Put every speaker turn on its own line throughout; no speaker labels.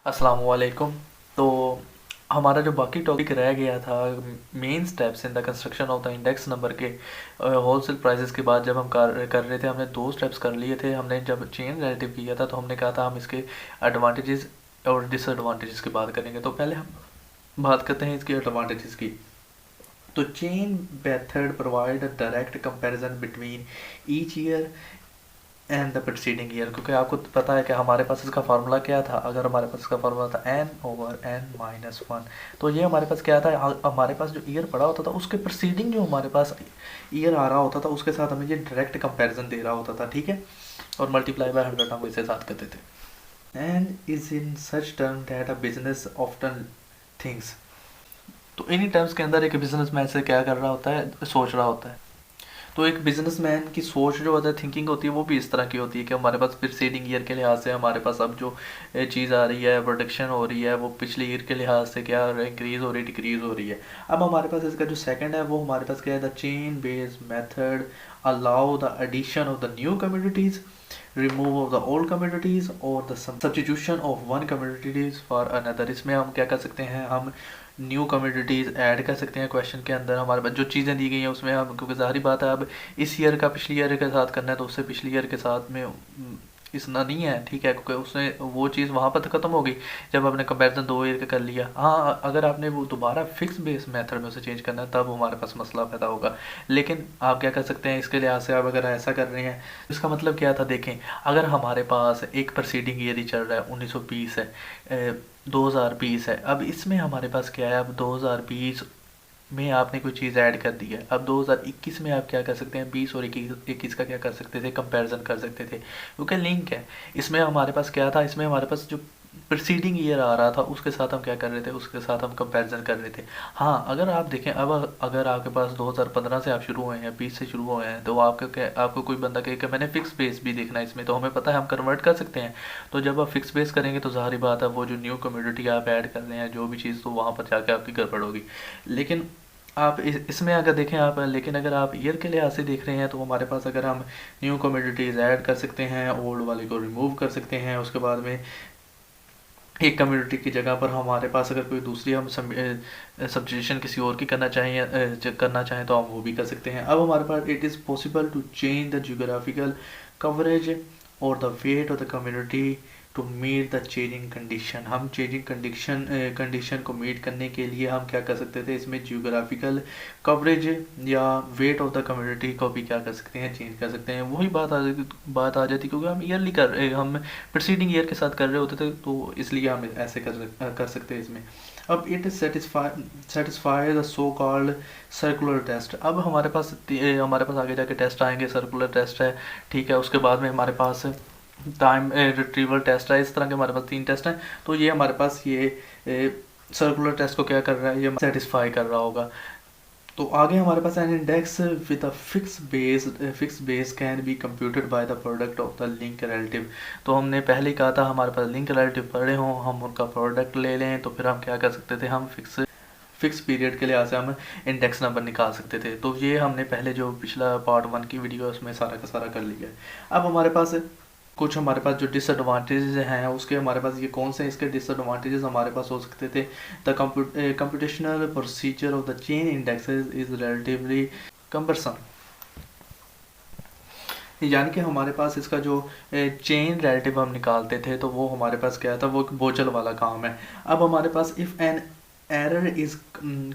अस्सलाम वालेकुम। तो हमारा जो बाकी टॉपिक रह गया था, main steps in the construction of the index number के होलसेल प्राइसेस के बाद जब हम कर रहे थे, हमने दो स्टेप्स कर लिए थे। हमने जब चेन रिलेटिव किया था तो हमने कहा था हम इसके एडवांटेजेस और डिसएडवांटेजेस की बात करेंगे। तो पहले हम बात करते हैं इसके एडवांटेजेस की। तो chain method provide a direct comparison between each year and the preceding year, क्योंकि आपको पता है कि हमारे पास इसका फार्मूला क्या था। अगर हमारे पास इसका फार्मूला था n/n-1, तो ये हमारे पास क्या था, हमारे पास जो ईयर पड़ा होता था उसके प्रीसीडिंग जो हमारे पास ईयर आ रहा होता था उसके साथ हमें ये डायरेक्ट कंपैरिजन दे रहा होता था, ठीक है। और मल्टीप्लाई बाय 100 हम इसे साथ करते थे। And is in such term that a business often things. तो इन्हीं टर्म्स के अंदर एक बिजनेसमैन से क्या कर रहा होता है, सोच रहा होता है। तो एक बिजनेसमैन की सोच जो होता है, थिंकिंग होती है, वो भी इस तरह की होती है कि हमारे पास प्रीसीडिंग ईयर के लिहाज से हमारे पास अब जो चीज़ आ रही है, प्रोडक्शन हो रही है, वो पिछले ईयर के लिहाज से क्या इंक्रीज़ हो रही है, डिक्रीज़ हो रही है। अब हमारे पास इसका जो सेकंड है वो हमारे पास क्या है, the chain based method allow the addition of the new communities, remove of the old communities और the substitution of one communities for another. इसमें हम क्या कर सकते हैं, हम न्यू कम्युनिटीज़ ऐड कर सकते हैं क्वेश्चन के अंदर। हमारे पास जो चीज़ें दी गई हैं उसमें हम, क्योंकि ज़ाहिर बात है अब इस ईयर का पिछले ईयर के साथ करना है तो उससे पिछले ईयर के साथ में इतना नहीं है, ठीक है, क्योंकि उसने वो चीज़ वहाँ पर ख़त्म हो गई जब आपने कंपैरिजन 2 ईयर का कर लिया। हाँ, अगर आपने वो दोबारा फिक्स बेस मेथड में उसे चेंज करना है तब हमारे पास मसला पैदा होगा। लेकिन आप क्या कर सकते हैं, इसके लिहाज से आप अगर ऐसा कर रहे हैं, इसका मतलब क्या था, देखें, अगर हमारे पास एक प्रीसीडिंग ईयर ही चल रहा है, 1920 है, 2020 है, अब इसमें हमारे पास क्या है, अब 2020 में आपने कोई चीज़ ऐड कर दी है। अब 2021 में आप क्या कर सकते हैं, 20 और 21 का क्या कर सकते थे, कंपैरिजन कर सकते थे, क्योंकि लिंक है। इसमें हमारे पास क्या था, इसमें हमारे पास जो प्रीसीडिंग ईयर आ रहा था उसके साथ हम क्या कर रहे थे, उसके साथ हम कंपैरिजन कर रहे थे। हाँ, अगर आप देखें, अब अगर आपके पास 2015 से आप शुरू हुए हैं, 20 से शुरू हुए हैं, तो आपको कोई बंदा कहे कि मैंने फिक्स बेस भी देखना है इसमें, तो हमें पता है हम कन्वर्ट कर सकते हैं। तो जब आप फिक्स बेस करेंगे तो ज़ाहिर बात है वो जो न्यू कम्युनिटी आप ऐड कर रहे हैं, जो भी चीज़, तो वहाँ पर जाके आपकी गड़बड़ होगी। लेकिन आप इसमें अगर देखें आप, लेकिन अगर आप ईयर के लिहाज से देख रहे हैं तो हमारे पास अगर हम न्यू कम्युनिटीज़ ऐड कर सकते हैं, ओल्ड वाले को रिमूव कर सकते हैं, उसके बाद में एक कम्युनिटी की जगह पर हमारे पास अगर कोई दूसरी हम सब्जेक्शन किसी और की करना चाहें तो हम वो भी कर सकते हैं। अब हमारे पास it is possible to change the geographical coverage और the weight of the community to meet the changing condition. हम चेंजिंग कंडीशन को मीट करने के लिए हम क्या कर सकते थे, इसमें जियोग्राफिकल कवरेज या वेट ऑफ द कम्युनिटी को भी क्या कर सकते हैं, चेंज कर सकते हैं। वही बात आ जाती क्योंकि हम ईयरली हम प्रीसीडिंग ईयर के साथ कर रहे होते थे, तो इसलिए हम ऐसे कर सकते हैं इसमें। अब it satisfy the so called circular test. अब हमारे पास आगे जाके टेस्ट आएंगे, सर्कुलर टेस्ट है, ठीक है। उसके बाद में हमारे पास टाइम रिट्रीवल टेस्ट है। इस तरह के हमारे पास 3 टेस्ट हैं। तो ये हमारे पास ये सर्कुलर टेस्ट को क्या कर रहा है, ये सेटिस्फाई कर रहा होगा। तो आगे हमारे पास an index with a fix base can be computed by the product of the link relative. तो हमने पहले ही कहा था हमारे पास लिंक रिलेटिव पड़े हों, हम उनका प्रोडक्ट ले लें, तो फिर हम क्या कर सकते थे, हम फिक्स पीरियड के लिहाज से हम इंडेक्स नंबर निकाल सकते थे। तो ये हमने पहले जो पिछला पार्ट 1 की वीडियो है उसमें सारा का सारा कर लिया है। अब हमारे पास जो डिसएडवांटेजेस हैं उसके, हमारे पास ये कौन से इसके डिसएडवांटेजेस हमारे पास हो सकते थे। The computational procedure of the chain indexes is relatively cumbersome. यानी कि हमारे पास इसका जो चेन रिलेटिव हम निकालते थे तो वो हमारे पास क्या था, वो एक बोझल वाला काम है। अब हमारे पास if an error is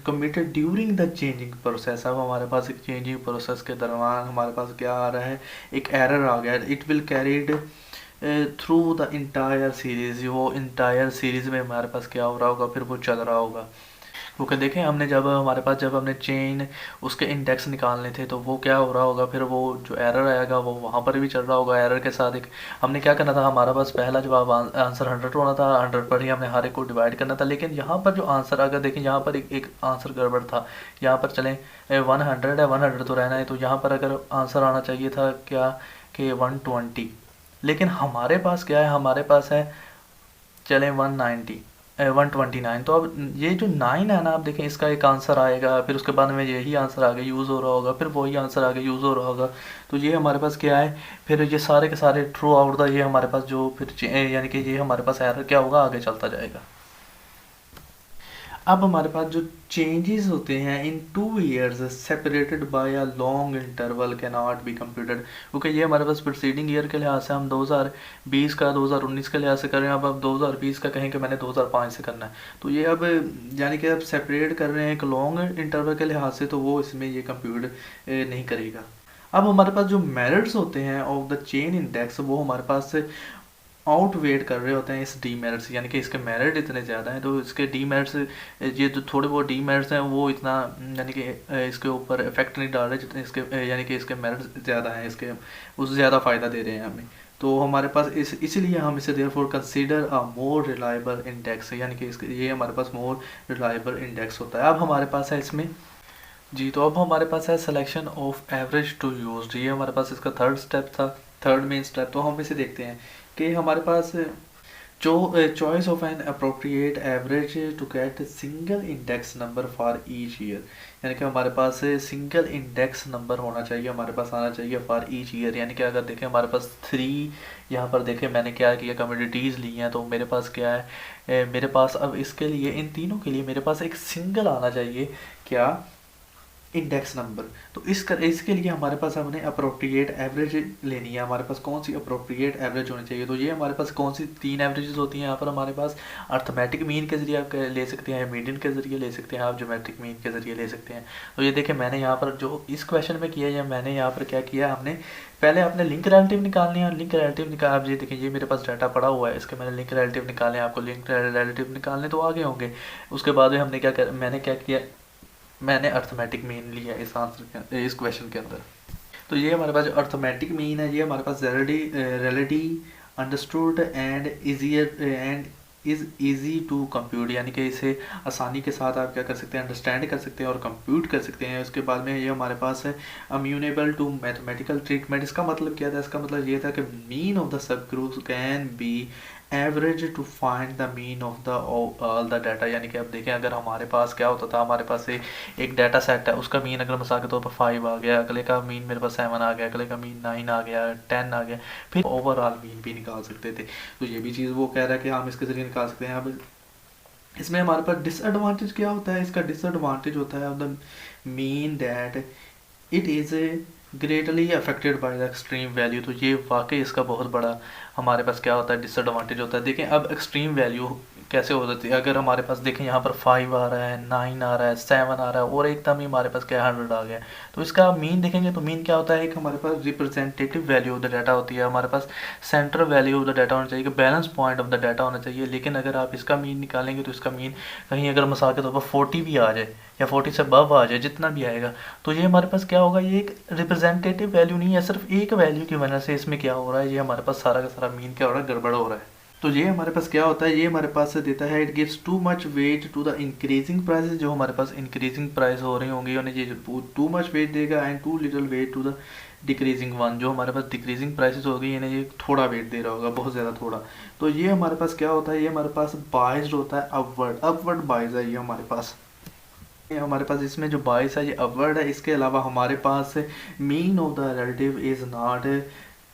committed during the changing process. अब हमारे पास एक चेंजिंग प्रोसेस के दरमियान हमारे पास क्या आ रहा है, एक एरर आ गया। It will carried through the entire series. वो इंटायर सीरीज़ में हमारे पास क्या हो रहा होगा, फिर वो चल रहा होगा। क्योंकि देखें, जब हमने चेन उसके इंडेक्स निकालने थे तो वो क्या हो रहा होगा, फिर वो जो एरर आएगा वो वहाँ पर भी चल रहा होगा। एरर के साथ एक हमने क्या करना था, हमारा पास पहला जवाब आंसर 100 होना था, 100 पर ही हमने हर एक को डिवाइड करना था। लेकिन यहाँ पर जो आंसर, अगर देखें यहाँ पर एक आंसर गड़बड़ था। यहाँ पर चलें 100 है, 100 तो रहना है, तो यहाँ पर अगर आंसर आना चाहिए था क्या कि 120। लेकिन हमारे पास क्या है, हमारे पास है चलें 190, 129। तो अब ये जो 9 है ना, आप देखें इसका एक आंसर आएगा, फिर उसके बाद में यही आंसर आगे यूज़ हो रहा होगा, फिर वही आंसर आगे यूज़ हो रहा होगा। तो ये हमारे पास क्या है, फिर ये सारे के सारे ट्रू आउट द ये हमारे पास जो फिर यानी कि ये हमारे पास एरर क्या होगा, आगे चलता जाएगा। अब हमारे पास जो चेंजेस होते हैं इन 2 years separated by a long interval can not be computed, क्योंकि ये हमारे पास प्रीसीडिंग ईयर के लिहाज से हम 2020 का 2019 के लिहाज से कर रहे हैं। अब 2020 का कहें कि मैंने 2005 से करना है, तो ये अब यानी कि अब सेपरेट कर रहे हैं एक लॉन्ग इंटरवल के लिहाज से, तो वो इसमें ये कंप्यूट नहीं करेगा। अब हमारे पास जो मेरिट्स होते हैं ऑफ द चेन इंडेक्स, वो हमारे पास आउटवेट कर रहे होते हैं इस डी मेरिट्स, यानी कि इसके मेरिट इतने ज़्यादा हैं, तो इसके डी मेरिट्स, ये जो थोड़े बहुत डी मेरिट्स हैं वो इतना यानी कि इसके ऊपर इफेक्ट नहीं डाल रहे जितने इसके यानी कि इसके मेरिट्स ज़्यादा हैं, इसके उससे ज़्यादा फ़ायदा दे रहे हैं हमें। तो हमारे पास इसलिए हम इसे therefore consider a more reliable index, यानी कि इसके ये हमारे पास मोर रिलायबल इंडेक्स होता है। अब हमारे पास है इसमें जी, तो अब हमारे पास है selection of average to use, ये हमारे पास इसका थर्ड स्टेप था, थर्ड मेन स्टेप। तो हम इसे देखते हैं कि हमारे पास जो choice of an appropriate average to get single index number for each year, यानी कि हमारे पास सिंगल इंडेक्स नंबर होना चाहिए, हमारे पास आना चाहिए फॉर ईच ईयर। यानी कि अगर देखें हमारे पास 3 यहाँ पर देखें मैंने क्या किया, कम्योडिटीज़ ली हैं, तो मेरे पास क्या है, मेरे पास अब इसके लिए इन तीनों के लिए मेरे पास एक सिंगल आना चाहिए क्या, इंडेक्स नंबर। तो इसके लिए हमारे पास हमने अप्रोप्रिएट एवरेज लेनी है, हमारे पास कौन सी अप्रोप्रिएट एवरेज होनी चाहिए। तो ये हमारे पास कौन सी 3 एवरेजेस होती हैं यहाँ पर हमारे पास, अर्थमेटिक मीन के ज़रिए आप ले सकते हैं, मीडियन के ज़रिए ले सकते हैं, आप ज्योमेट्रिक मीन के ज़रिए ले सकते हैं। तो ये देखें मैंने यहाँ पर जो इस क्वेश्चन में किया है, मैंने यहाँ पर क्या किया, हमने पहले आपने लिंक रिलेटिव निकालनी है, लिंक रिलेटिव निकाल, आप ये देखें ये मेरे पास डाटा पड़ा हुआ है, इसके मैंने लिंक रिलेटिव निकाले, आपको लिंक रिलेटिव निकालने तो आगे होंगे। उसके बाद में हमने मैंने क्या किया, मैंने अर्थमेटिक मीन लिया इस आंसर के इस क्वेश्चन के अंदर। तो ये हमारे पास जो अर्थमेटिक मीन है, ये हमारे पास relative understood and easier and is easy to compute, यानी कि इसे आसानी के साथ आप क्या कर सकते हैं, अंडरस्टैंड कर सकते हैं और कंप्यूट कर सकते हैं। उसके बाद में ये हमारे पास है अम्यूनेबल टू मैथमेटिकल ट्रीटमेंट। इसका मतलब क्या था, इसका मतलब ये था कि मीन ऑफ द सब groups can be average to find the mean of the all the data. यानी कि अब देखें अगर हमारे पास क्या होता था, हमारे पास एक डाटा सेट है, उसका मीन अगर मिसाल के तौर पर 5 आ गया, अगले का मीन मेरे पास 7 आ गया, अगले का मीन 9 आ गया, 10 आ गया, फिर ओवरऑल मीन भी निकाल सकते थे। तो ये भी चीज़ वो कह रहा है कि हम इसके ज़रिए निकाल सकते हैं। अब इसमें हमारे पास डिसएडवांटेज क्या होता है, इसका डिसएडवांटेज होता है the mean that it is greatly affected by the extreme value. तो ये वाकई इसका बहुत बड़ा हमारे पास क्या होता है, डिसएडवांटेज होता है। देखें अब एक्सट्रीम वैल्यू कैसे हो जाती है, अगर हमारे पास देखें यहाँ पर 5 आ रहा है, 9 आ रहा है, 7 आ रहा है और एकदम ही हमारे पास क्या 100 आ गया, तो इसका मीन देखेंगे तो मीन क्या होता है, एक हमारे पास representative value of the data होती है, हमारे पास central value of the data होना चाहिए, balance point of the data होना चाहिए। लेकिन अगर आप इसका मीन निकालेंगे तो इसका मीन कहीं अगर मिसाल के तौर पर 40 भी आ जाए या 40 से अबव आ जाए, जितना भी आएगा, तो ये हमारे पास क्या होगा, ये एक रिप्रेजेंटेटिव वैल्यू नहीं है, सिर्फ एक वैल्यू की वजह से इसमें क्या हो रहा है, ये हमारे पास सारा का सारा मीन क्या हो रहा है, गड़बड़ हो रहा है। तो ये हमारे पास क्या होता है, ये हमारे पास से देता है it gives too much weight to the increasing prices. जो हमारे पास इंक्रीजिंग प्राइस हो रही होंगी उन्हें ये टू मच वेट देगा and too little weight to the decreasing one. जो हमारे पास डिक्रीजिंग प्राइसेस होगी इन्हें ये थोड़ा वेट दे रहा होगा, बहुत ज़्यादा थोड़ा। तो ये हमारे पास क्या होता है, ये हमारे पास बाइज्ड होता है, अपवर्ड बाइज है ये हमारे पास। हमारे पास इसमें जो बाइस है ये अपवर्ड है। इसके अलावा हमारे पास mean of the relative is not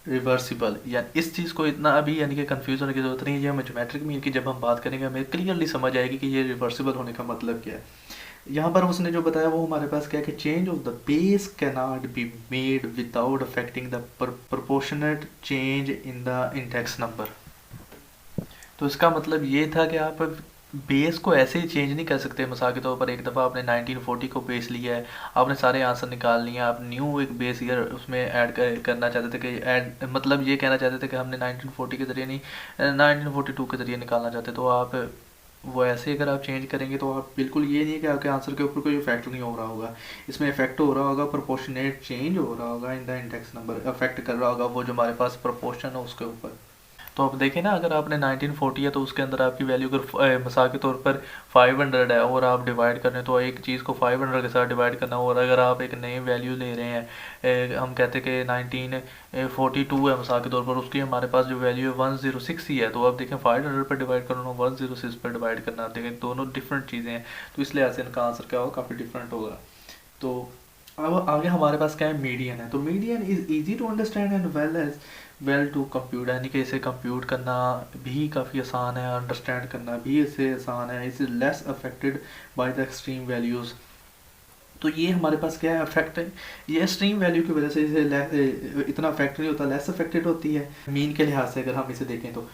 reversible, या इस चीज़ को इतना अभी यानी कि कंफ्यूज होने की जरूरत नहीं है। ये हमें ज्योमेट्रिक मीन की जब हम बात करेंगे हमें क्लियरली समझ आएगी कि ये रिवर्सिबल होने का मतलब क्या है। यहाँ पर उसने जो बताया वो हमारे पास क्या है कि change of the base can not be made without affecting the proportionate change in the index number. तो इसका मतलब ये था कि आप बेस को ऐसे ही चेंज नहीं कर सकते। मिसाल के तौर पर एक दफ़ा आपने 1940 को बेस लिया है, आपने सारे आंसर निकाल लिए, आप न्यू एक बेस ईयर उसमें ऐड करना चाहते थे कि ऐड मतलब ये कहना चाहते थे कि हमने 1940 के ज़रिए नहीं 1942 के ज़रिए निकालना चाहते, तो आप वो ऐसे अगर आप चेंज करेंगे तो आप बिल्कुल ये नहीं है कि आपके आंसर के ऊपर कोई इफेक्ट नहीं हो रहा होगा, इसमें इफेक्ट हो रहा होगा, प्रोपोर्शनेट चेंज हो रहा होगा in the index number, affect कर रहा होगा वो जो हमारे पास प्रोपोर्शन है उसके ऊपर। तो अब देखें ना, अगर आपने 1940 है तो उसके अंदर आपकी वैल्यू अगर मिसाल के तौर पर 500 है और आप डिवाइड कर रहे हैं, तो एक चीज़ को 500 के साथ डिवाइड करना, और अगर आप एक नई वैल्यू ले रहे हैं, हम कहते हैं कि 1942 है मिसाल के तौर पर, उसकी हमारे पास जो वैल्यू है 106 ही है, तो आप देखें 500 पर डिवाइड करना 106 पर डिवाइड करना, आप देखें दोनों डिफरेंट चीज़ें हैं, तो इस लिहाज से इनका आंसर क्या होगा, काफ़ी डिफरेंट होगा। तो अब आगे हमारे पास क्या है, मीडियन है। तो median is easy to understand and well to compute, यानी कि इसे कंप्यूट करना भी काफ़ी आसान है, अंडरस्टैंड करना भी इसे आसान है। इस less affected by the extreme values. तो ये हमारे पास क्या है, अफेक्ट है, ये एक्सट्रीम वैल्यू की वजह से इसे इतना अफेक्ट नहीं होता, लेस अफेक्टेड होती है मीन के लिहाज से अगर हम इसे देखें तो।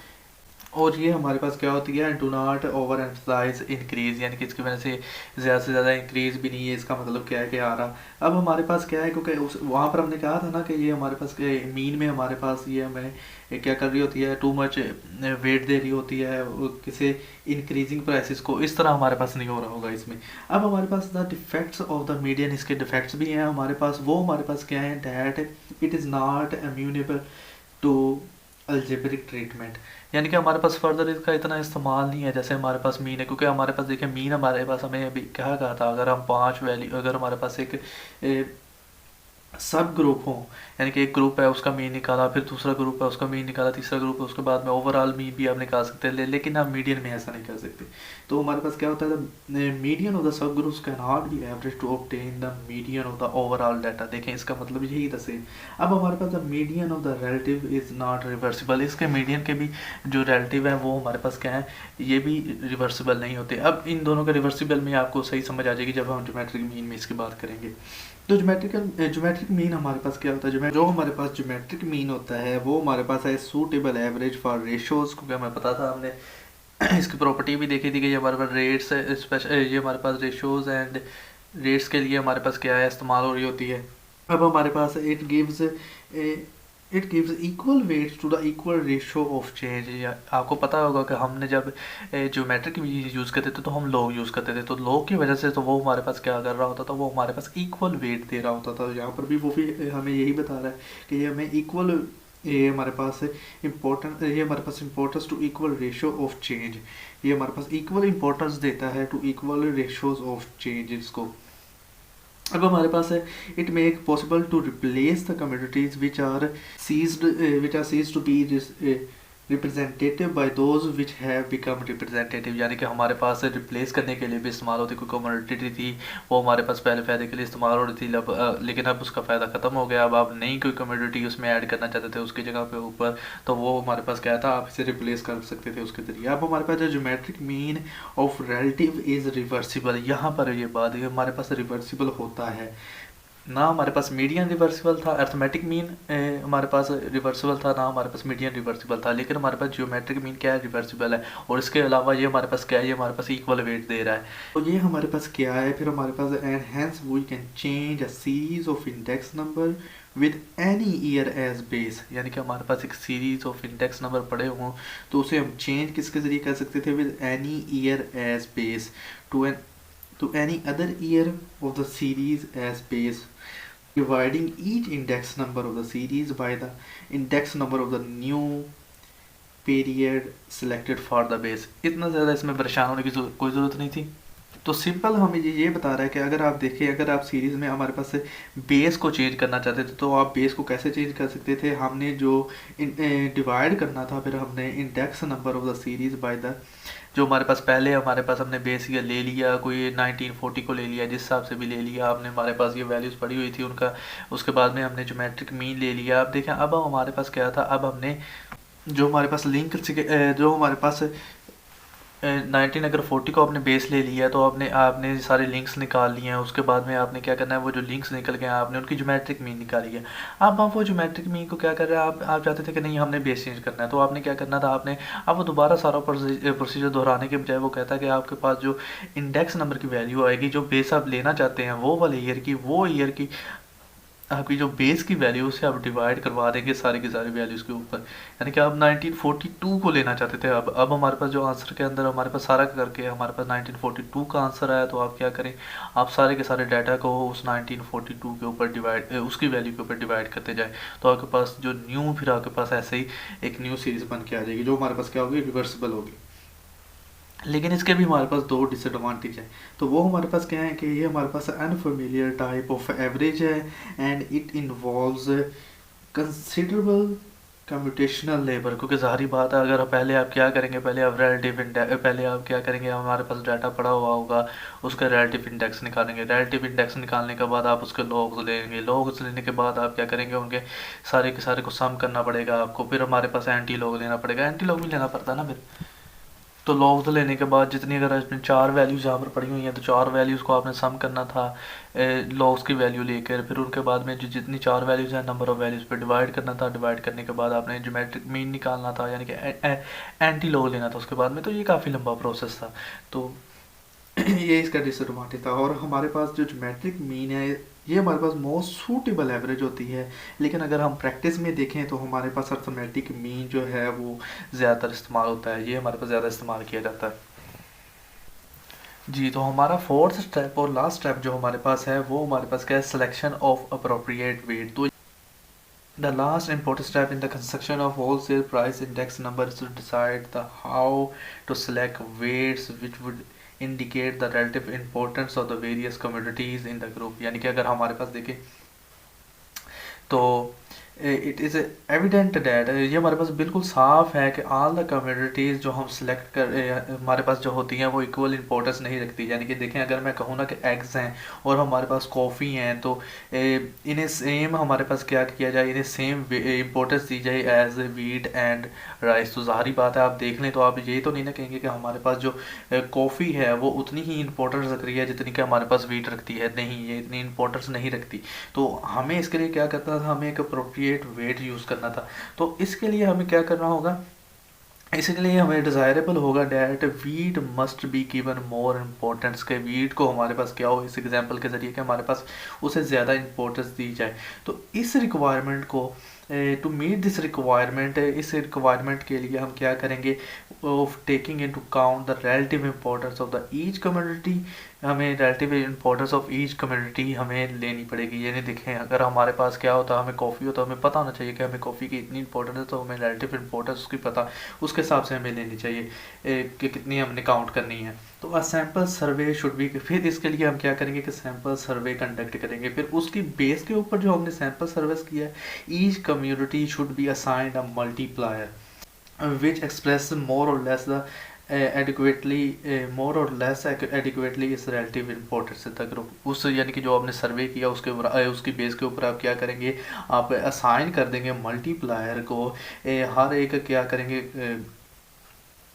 और ये हमारे पास क्या होती है, do not overemphasize increase, यानी कि इसकी वजह से ज़्यादा से ज़्यादा इंक्रीज भी नहीं है, इसका मतलब क्या है कि आ रहा। अब हमारे पास क्या है, क्योंकि उस वहाँ पर हमने कहा था ना कि ये हमारे पास मीन में हमारे पास ये हमें क्या कर रही होती है, टू मच वेट दे रही होती है किसी इंक्रीजिंग प्राइसेस को, इस तरह हमारे पास नहीं हो रहा होगा इसमें। अब हमारे पास the defects of the median, इसके डिफेक्ट्स भी हैं हमारे पास, वो हमारे पास क्या है, that it is not amenable to algebraic treatment, यानी कि हमारे पास फर्दर इसका इतना इस्तेमाल नहीं है जैसे हमारे पास मीन है, क्योंकि हमारे पास देखिए मीन हमारे पास हमें अभी क्या कहा था, अगर हम 5 वैल्यू, अगर हमारे पास एक सब ग्रुप हो, यानी कि एक ग्रुप है उसका मीन निकाला, फिर दूसरा ग्रुप है उसका मीन निकाला, तीसरा ग्रुप है उसके बाद में ओवरऑल मीन भी आप निकाल सकते हैं, लेकिन आप मीडियन में ऐसा नहीं कर सकते। तो हमारे पास क्या होता है, मीडियन ऑफ द सब groups can not be average to obtain the median of the overall data. देखें इसका मतलब यही था सेम। अब हमारे पास the median of the relative is not reversible, इसके मीडियन के भी जो रिलेटिव है वो हमारे पास क्या है, ये भी रिवर्सिबल नहीं होते। अब इन दोनों का रिवर्सिबल में आपको सही समझ आ जाएगी जब हम ज्योमेट्रिक मीन में इसकी बात करेंगे। तो ज्योमेट्रिक मीन हमारे पास क्या होता है, जो हमारे पास ज्योमेट्रिक मीन होता है वो हमारे पास है सूटेबल एवरेज फॉर रेशियोज, क्योंकि हमें पता था, हमने इसकी प्रॉपर्टी भी देखी थी कि ये हमारे पास रेट्स, स्पेशल ये हमारे पास रेशियोज एंड रेट्स के लिए हमारे पास क्या है, इस्तेमाल हो रही होती है। अब हमारे पास it gives equal weights to the equal ratio of change. आपको पता होगा कि हमने जब ज्योमेट्रिक यूज़ करते थे तो हम लॉग यूज़ करते थे, तो लॉग की वजह से तो वो हमारे पास क्या कर रहा होता था, वो हमारे पास इक्वल वेट दे रहा होता था। यहाँ पर भी वो भी हमें यही बता रहा है कि ये हमें इक्वल, ये हमारे पास importance to equal ratio of change, ये हमारे पास इक्वल इम्पोर्टेंस देता है to equal ratios of changes को। अब हमारे पास है, it make possible to replace the communities which are ceased to be representative by those which have become representative, यानी कि हमारे पास रिप्लेस करने के लिए भी इस्तेमाल होती, कोई कम्युनिटी थी वो हमारे पास पहले फ़ायदे के लिए इस्तेमाल हो रही थी, लेकिन अब उसका फ़ायदा ख़त्म हो गया। अब आप नई कोई कम्युनिटी उसमें ऐड करना चाहते थे उसकी जगह पे ऊपर, तो वो हमारे पास क्या था, आप इसे रिप्लेस कर सकते थे उसके ज़रिए। अब हमारे पास जो geometric mean of relative is reversible, यहाँ पर ये बात है हमारे पास रिवर्सिबल होता है ना, हमारे पास मीडियन रिवर्सिबल था, अर्थमेटिक मीन हमारे पास रिवर्सिबल था ना, हमारे पास मीडियन रिवर्सिबल था, लेकिन हमारे पास ज्योमेट्रिक मीन क्या है, रिवर्सिबल है। और इसके अलावा ये हमारे पास क्या है, ये हमारे पास इक्वल वेट दे रहा है, तो ये हमारे पास क्या है, फिर हमारे पास and hence we can change a series of index number with any year as base, यानी कि हमारे पास एक सीरीज ऑफ इंडेक्स नंबर पड़े हों तो उसे हम चेंज किसके ज़रिए कर सकते थे, with any year as base to any other year of the series as base, dividing each index number of the series by the index number of the new period selected for the base। इतना ज़्यादा इसमें परेशान होने की कोई ज़रूरत नहीं थी। तो सिंपल हमें ये बता रहा है कि अगर आप देखें, अगर आप सीरीज़ में हमारे पास बेस को चेंज करना चाहते थे तो आप बेस को कैसे चेंज कर सकते थे, हमने जो डिवाइड करना था, फिर हमने index number of the series by the, जो हमारे पास पहले हमारे पास हमने बेस ये ले लिया, कोई 1940 को ले लिया, जिस हिसाब से भी ले लिया आपने, हमारे पास ये वैल्यूज़ पड़ी हुई थी उनका, उसके बाद में हमने ज्योमेट्रिक मीन ले लिया। अब देखें, अब हमारे पास क्या था, अब हमने जो हमारे पास जो हमारे पास 19 अगर 40 को आपने बेस ले लिया तो आपने सारे लिंक्स निकाल लिए हैं, उसके बाद में आपने क्या करना है, वो जो लिंक्स निकल गए आपने उनकी ज्योमेट्रिक मीन निकाली है। अब आप वो ज्योमेट्रिक मीन को क्या कर रहे हैं, आप चाहते थे कि नहीं हमने बेस चेंज करना है, तो आपने क्या करना था, आपने अब वो दोबारा सारा प्रोसीजर दोहराने के बजाय वो कहता है कि आपके पास जो इंडेक्स नंबर की वैल्यू आएगी, जो बेस आप लेना चाहते हैं वो वाले ईयर की आपकी जो बेस की वैल्यू से आप डिवाइड करवा देंगे सारी की सारी वैल्यूज़ के ऊपर। यानी कि आप 1942 को लेना चाहते थे, अब हमारे पास जो आंसर के अंदर हमारे पास सारा करके हमारे पास 1942 का आंसर आया, तो आप क्या करें, आप सारे के सारे डाटा को उस 1942 के ऊपर डिवाइड, उसकी वैल्यू के ऊपर डिवाइड करते जाए, तो आपके पास जो न्यू, फिर आपके पास ऐसे ही एक न्यू सीरीज़ बन के आ जाएगी जो हमारे पास क्या होगी, रिवर्सिबल होगी। लेकिन इसके भी हमारे पास दो डिसएडवांटेज है। तो वो हमारे पास क्या है कि ये हमारे पास अनफेमिलियर टाइप ऑफ एवरेज है and it involves considerable computational labour, क्योंकि ज़ाहिर बात है, अगर पहले आप क्या करेंगे, पहले आप रिलेटिव इंडेक्स, पहले आप क्या करेंगे, हमारे पास डाटा पड़ा हुआ होगा, उसका रिलेटिव इंडेक्स निकालेंगे, रिलेटिव इंडेक्स निकालने के बाद आप उसके लॉग्स लेंगे, लॉग्स लेने के बाद आप क्या करेंगे, उनके सारे के सारे को सम करना पड़ेगा आपको, फिर हमारे पास एंटी लॉग लेना पड़ेगा, एंटी लॉग भी लेना पड़ता है ना फिर। तो लॉग्स लेने के बाद जितनी, अगर इसमें 4 वैल्यूज़ यहाँ पर पड़ी हुई हैं, तो 4 वैल्यूज़ को आपने सम करना था लॉग्स की वैल्यू लेकर, फिर उनके बाद में जो जितनी 4 वैल्यूज़ हैं नंबर ऑफ़ वैल्यूज़ पे डिवाइड करना था, डिवाइड करने के बाद आपने ज्योमेट्रिक मीन निकालना था, यानी कि एंटी लॉग लेना था उसके बाद में। तो ये काफ़ी लंबा प्रोसेस था। तो ये इसका डिसएडवांटेज था। और हमारे पास जो ज्योमेट्रिक मीन है, ये हमारे पास मोस्ट सूटेबल एवरेज होती है, लेकिन अगर हम प्रैक्टिस में देखें तो हमारे पास अर्थमेटिक मीन जो है वो ज़्यादातर इस्तेमाल होता है, ये हमारे पास ज़्यादा इस्तेमाल किया जाता है। जी, तो हमारा फोर्थ स्टेप और लास्ट स्टेप जो हमारे पास है, वो हमारे पास क्या है, सिलेक्शन ऑफ अप्रोप्रिएट वेट। तो the last important step in the construction of wholesale price index number is to decide the how to select weights which would indicate the relative importance of the various commodities in the group। यानी कि अगर हमारे पास देखें तो it is evident that, ये हमारे पास बिल्कुल साफ है कि ऑल द कम्युनिटीज़ जो हम सिलेक्ट कर हमारे पास जो होती हैं वो इक्वल इंपॉर्टेंस नहीं रखती। यानी कि देखें, अगर मैं कहूँ ना कि एग्स हैं और हमारे पास कॉफ़ी हैं, तो इन्हें सेम हमारे पास क्या किया जाए, इन्हें सेम इंपॉर्टेंस दी जाए एज वीट एंड राइस। तो ज़ाहिर बात है, आप देख लें तो आप ये तो नहीं ना कहेंगे कि हमारे पास जो कॉफ़ी है वो उतनी ही इंपॉर्टेंस रख रही है जितनी कि हमारे पास वीट रखती है। नहीं, ये इतनी इंपॉर्टेंस नहीं रखती। तो हमें इसके लिए क्या करना था, हमें एक अप्रोप्रिएट वेट यूज़ करना था। तो इसके लिए हमें क्या करना होगा, इसके लिए हमें डिज़ायरेबल होगा that wheat must be given more importance, के वीट को हमारे पास क्या हो, इस एग्जांपल के ज़रिए कि हमारे पास उसे ज़्यादा इंपॉर्टेंस दी जाए। तो इस रिक्वायरमेंट को, टू मीट दिस रिक्वायरमेंट, इस रिक्वायरमेंट के लिए हम क्या करेंगे, of taking into count the relative importance of the each community, हमें relative importance of each community हमें लेनी पड़ेगी। यानी देखें, अगर हमारे पास क्या होता, हमें कॉफ़ी होता, हमें पता होना चाहिए कि हमें कॉफ़ी की इतनी इंपॉर्टेंस है, तो हमें रिलेटिव इंपॉर्टेंस उसकी पता, उसके हिसाब से हमें लेनी चाहिए कि कितनी हमने काउंट करनी है। तो a sample survey should be, फिर इसके लिए हम क्या करेंगे कि सैम्पल सर्वे कंडक्ट करेंगे, फिर उसकी बेस के ऊपर जो हमने सैम्पल सर्विस किया है, each community should be assigned a multiplier which express more or less the more or less adequately इस relative importance तक ग्रुप उस, यानी कि जो आपने सर्वे किया उसके उसकी बेस के ऊपर आप क्या करेंगे, आप असाइन कर देंगे मल्टीप्लायर को, हर एक क्या करेंगे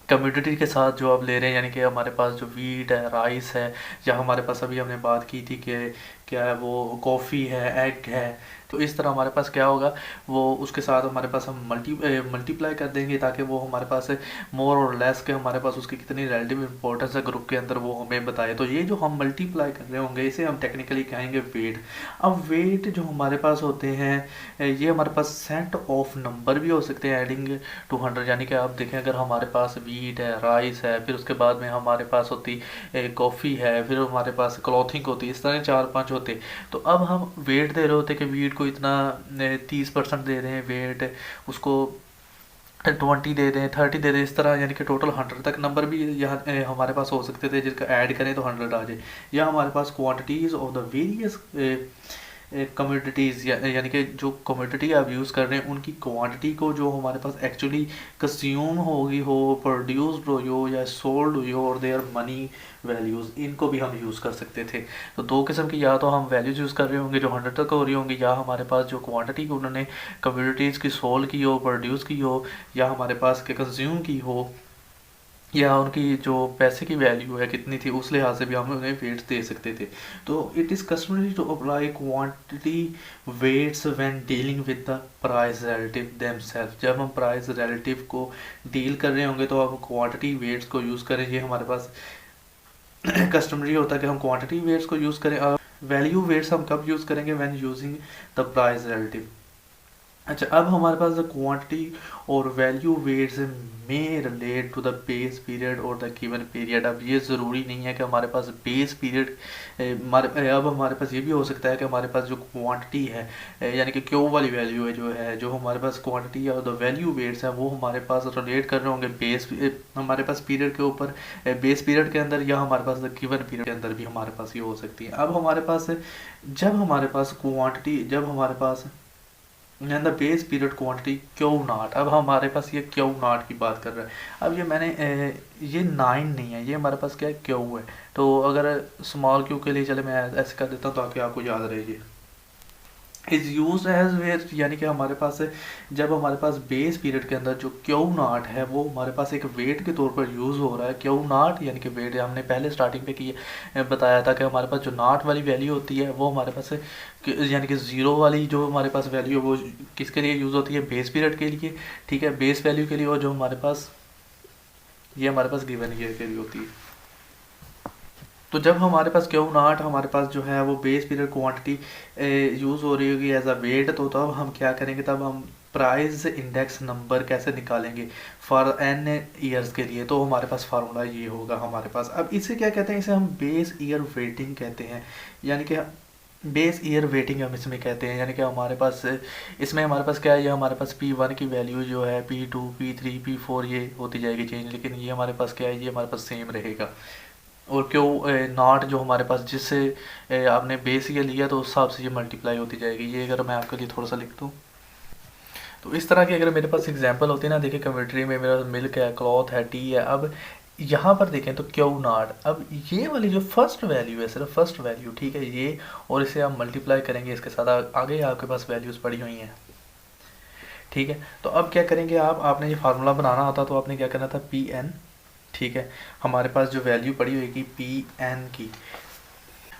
कम्युनिटी के साथ जो आप ले रहे हैं। यानी कि हमारे पास जो वीट है, राइस है, या हमारे पास अभी हमने बात की थी कि क्या है वो कॉफ़ी है, एग है, तो इस तरह हमारे पास क्या होगा, वो उसके साथ हमारे पास हम मल्टीप्लाई कर देंगे, ताकि वो हमारे पास मोर और लेस के हमारे पास उसकी कितनी रिलेटिव इंपॉर्टेंस है ग्रुप के अंदर वो हमें बताए। तो ये जो हम मल्टीप्लाई कर रहे होंगे, इसे हम टेक्निकली कहेंगे वेट। अब वेट जो हमारे पास होते हैं, ये हमारे पास सेट ऑफ नंबर भी हो सकते हैं एडिंग टू 100। यानी कि आप देखें, अगर हमारे पास वीट है, राइस है, फिर उसके बाद में हमारे पास होती कॉफ़ी है, फिर हमारे पास क्लॉथिंग होती है, इस तरह 4-5 होते। तो अब हम वेट दे रहे होते कि वीट को इतना 30% दे रहे हैं वेट, उसको 20 दे दें, 30 दे दें, इस तरह, यानी कि टोटल 100 तक नंबर भी यहाँ हमारे पास हो सकते थे, जिसका ऐड करें तो 100 आ जाए। या हमारे पास quantities of the various commodities, यानी कि जो कमोडिटी आप यूज़ कर रहे हैं उनकी क्वांटिटी को जो हमारे पास एक्चुअली कंज्यूम होगी हो, प्रोड्यूस्ड हो या सोल्ड हुई हो, और देयर मनी वैल्यूज़, इनको भी हम यूज़ कर सकते थे। तो दो किस्म की, या तो हम वैल्यूज़ यूज़ कर रहे होंगे जो 100 तक हो रही होंगी, या हमारे पास जो क्वांटिटी उन्होंने कम्युनिटीज़ की सोल्ड की हो, प्रोड्यूस की हो, या हमारे पास के कंज्यूम की हो, या उनकी जो पैसे की वैल्यू है कितनी थी, उस लिहाज से भी हम उन्हें वेट्स दे सकते थे। तो it is customary to apply quantity weights when dealing with the price relative themself. जब हम प्राइस रिलेटिव को डील कर रहे होंगे तो हम क्वांटिटी वेट्स को यूज़ करें। ये हमारे पास कस्टमरी होता है कि हम क्वांटिटी वेट्स को यूज़ करें। वैल्यू वेट्स हम कब यूज़ करेंगे? When using the price relative. अच्छा, अब हमारे पास द क्वांटिटी और वैल्यू वेट्स में relate to the base period और द गिवन पीरियड। अब ये ज़रूरी नहीं है कि हमारे पास बेस पीरियड अब हमारे पास ये भी हो सकता है कि हमारे पास जो क्वांटिटी है यानी कि क्यू वाली वैल्यू है जो हमारे पास क्वांटिटी है और द वैल्यू वेट्स हैं वो हमारे पास रिलेट कर रहे होंगे बेस हमारे पास पीरियड के ऊपर, बेस पीरियड के अंदर, या हमारे पास द गिवन पीरियड के अंदर भी हमारे पास ये हो सकती है। अब हमारे पास जब हमारे पास क्वांटिटी, जब हमारे पास in the base period quantity Q naught, अब हमारे पास ये क्यू नॉट की बात कर रहा है। अब ये मैंने ये 9 नहीं है, ये हमारे पास क्या है? क्यू है। तो अगर स्मॉल क्यू के लिए चले मैं ऐसे कर देता हूँ ताकि आपको याद रहे। इज़ यूज एज वेयर, यानी कि हमारे पास जब हमारे पास बेस पीरियड के अंदर जो क्यू नॉट है वो हमारे पास एक वेट के तौर पर यूज़ हो रहा है। क्यू नॉट यानी कि वेट, हमने पहले स्टार्टिंग पे की बताया था कि हमारे पास जो नॉट वाली वैल्यू होती है वो हमारे पास यानी कि ज़ीरो वाली जो हमारे पास वैल्यू है वो किसके लिए यूज़ होती है? बेस पीरियड के लिए, ठीक है, बेस वैल्यू के लिए। और जो हमारे पास ये हमारे पास गिवन ईयर के लिए होती है। तो जब हमारे पास क्यू नॉट हमारे पास जो है वो बेस पीरियड क्वांटिटी यूज़ हो रही होगी एज अ वेट, तो तब हम क्या करेंगे? तब हम प्राइस इंडेक्स नंबर कैसे निकालेंगे फॉर एन ईयर्स के लिए? तो हमारे पास फार्मूला ये होगा हमारे पास। अब इसे क्या कहते हैं? इसे हम बेस ईयर वेटिंग कहते हैं, यानी कि बेस ईयर वेटिंग हम इसमें कहते हैं। यानी कि हमारे पास इसमें हमारे पास क्या है? ये हमारे पास P1 की वैल्यू जो है P2 P3 P4 ये होती जाएगी चेंज, लेकिन ये हमारे पास क्या है? ये हमारे पास सेम रहेगा। और क्यों नॉट जो हमारे पास जिससे आपने बेस ये लिया तो उस हिसाब से ये मल्टीप्लाई होती जाएगी। ये अगर मैं आपके लिए थोड़ा सा लिख दूँ तो इस तरह की अगर मेरे पास एग्जांपल होती है ना, देखिए कमेंट्री में मेरा मिल्क है, क्लॉथ है, टी है। अब यहाँ पर देखें तो क्यू नॉट, अब ये वाली जो फर्स्ट वैल्यू है, सिर्फ फर्स्ट वैल्यू, ठीक है, ये, और इसे आप मल्टीप्लाई करेंगे इसके साथ, आगे आपके पास वैल्यूज़ पड़ी हुई हैं, ठीक है। तो अब क्या करेंगे आप, आपने ये फार्मूला बनाना होता तो आपने क्या करना था? पी एन, ठीक है, हमारे पास जो वैल्यू पड़ी होगी पी एन की।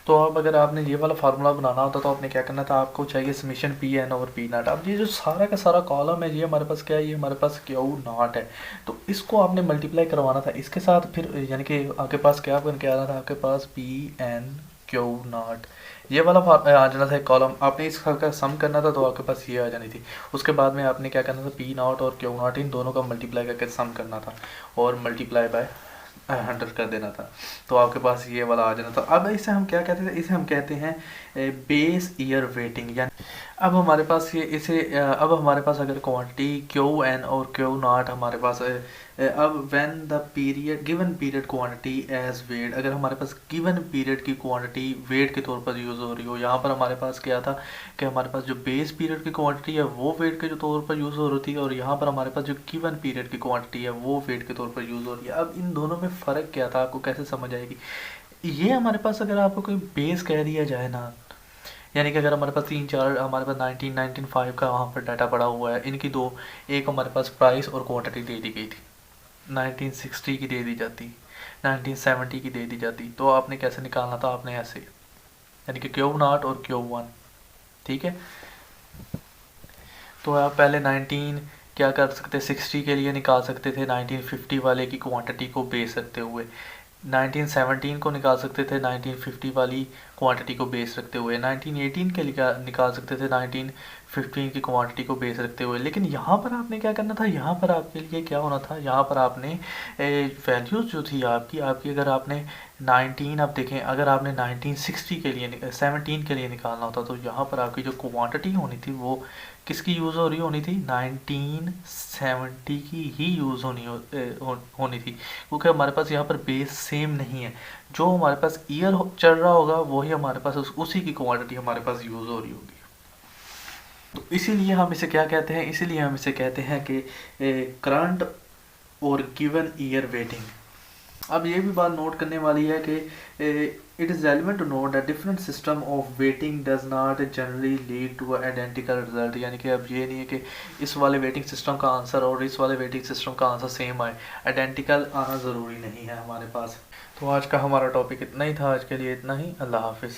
तो अब अगर आपने ये वाला फार्मूला बनाना होता तो आपने क्या करना था? आपको चाहिए समीशन पी एन और पी नॉट। अब ये जो सारा का सारा कॉलम है ये हमारे पास क्या है? ये हमारे पास क्यू नॉट है। तो इसको आपने मल्टीप्लाई करवाना था इसके साथ, फिर यानी कि आपके पास क्या बन के आ रहा था? आपके पास पी एन क्यू नॉट ये वाला आ जाना था कॉलम। आपने इसका सम करना था तो आपके पास ये आ जानी थी। उसके बाद में आपने क्या करना था? पी नॉट और क्यू नॉट इन दोनों का मल्टीप्लाई करके सम करना था और मल्टीप्लाई बाय 100 कर देना था, तो आपके पास ये वाला आ जाना था। अब इसे हम क्या कहते हैं? इसे हम कहते हैं बेस ईयर वेटिंग। यानी अब हमारे पास ये इसे अब हमारे पास अगर क्वांटिटी क्यू एन और क्यू नॉट हमारे पास अब when the period given period quantity as weight, अगर हमारे पास गिवन पीरियड की क्वांटिटी वेट के तौर पर यूज़ हो रही हो, यहाँ पर हमारे पास क्या था कि हमारे पास जो बेस पीरियड की क्वांटिटी है वो वेट के तौर पर यूज़ हो रही है, और यहाँ पर हमारे पास जो गिवन पीरियड की क्वांटिटी है वो वेट के तौर पर यूज़ हो रही है। अब इन दोनों में फ़र्क क्या था? आपको कैसे समझ आएगी? ये हमारे पास अगर आपको कोई बेस कह दिया जाए ना, यानी कि अगर हमारे पास 3-4 हमारे पास 1995 का वहाँ पर डाटा पड़ा हुआ है, इनकी दो, एक हमारे पास प्राइस और क्वांटिटी दे दी गई थी, 1960 की दे दी जाती, 1970 की दे दी जाती, तो आपने कैसे निकालना था? आपने ऐसे, यानी कि क्यू नॉट और क्यू वन, ठीक है। तो आप पहले 19 क्या कर सकते, 60 के लिए निकाल सकते थे 1950 वाले की क्वांटिटी को बेस रखते हुए, 1917 को निकाल सकते थे 1950 वाली क्वांटिटी को बेस रखते हुए, 1918 के लिए निकाल सकते थे 1915 की क्वांटिटी को बेस रखते हुए। लेकिन यहाँ पर आपने क्या करना था? यहाँ पर आपके लिए क्या होना था? यहाँ पर आपने वैल्यूज़ जो थी आपकी आपकी अगर आपने 19, अब देखें, अगर आपने 1960 के लिए 17 के लिए निकालना होता तो यहाँ पर आपकी जो क्वांटिटी होनी थी वो किसकी यूज़ हो रही होनी थी? 1970 की ही यूज़ होनी थी, क्योंकि हमारे पास यहाँ पर बेस सेम नहीं है। जो हमारे पास ईयर चल रहा होगा वही हमारे पास उसी की क्वांटिटी हमारे पास यूज़ हो रही होगी। तो इसीलिए हम इसे क्या कहते हैं? इसीलिए हम इसे कहते हैं कि करंट और गिवन ईयर वेटिंग। अब ये भी बात नोट करने वाली है कि it is relevant to note that different system of weighting does not generally lead to identical result. यानी कि अब ये नहीं है कि इस वाले वेटिंग सिस्टम का आंसर और इस वाले वेटिंग सिस्टम का आंसर सेम आए, आइडेंटिकल आना ज़रूरी नहीं है हमारे पास। तो आज का हमारा टॉपिक इतना ही था, आज के लिए इतना ही। अल्लाह हाफिज़।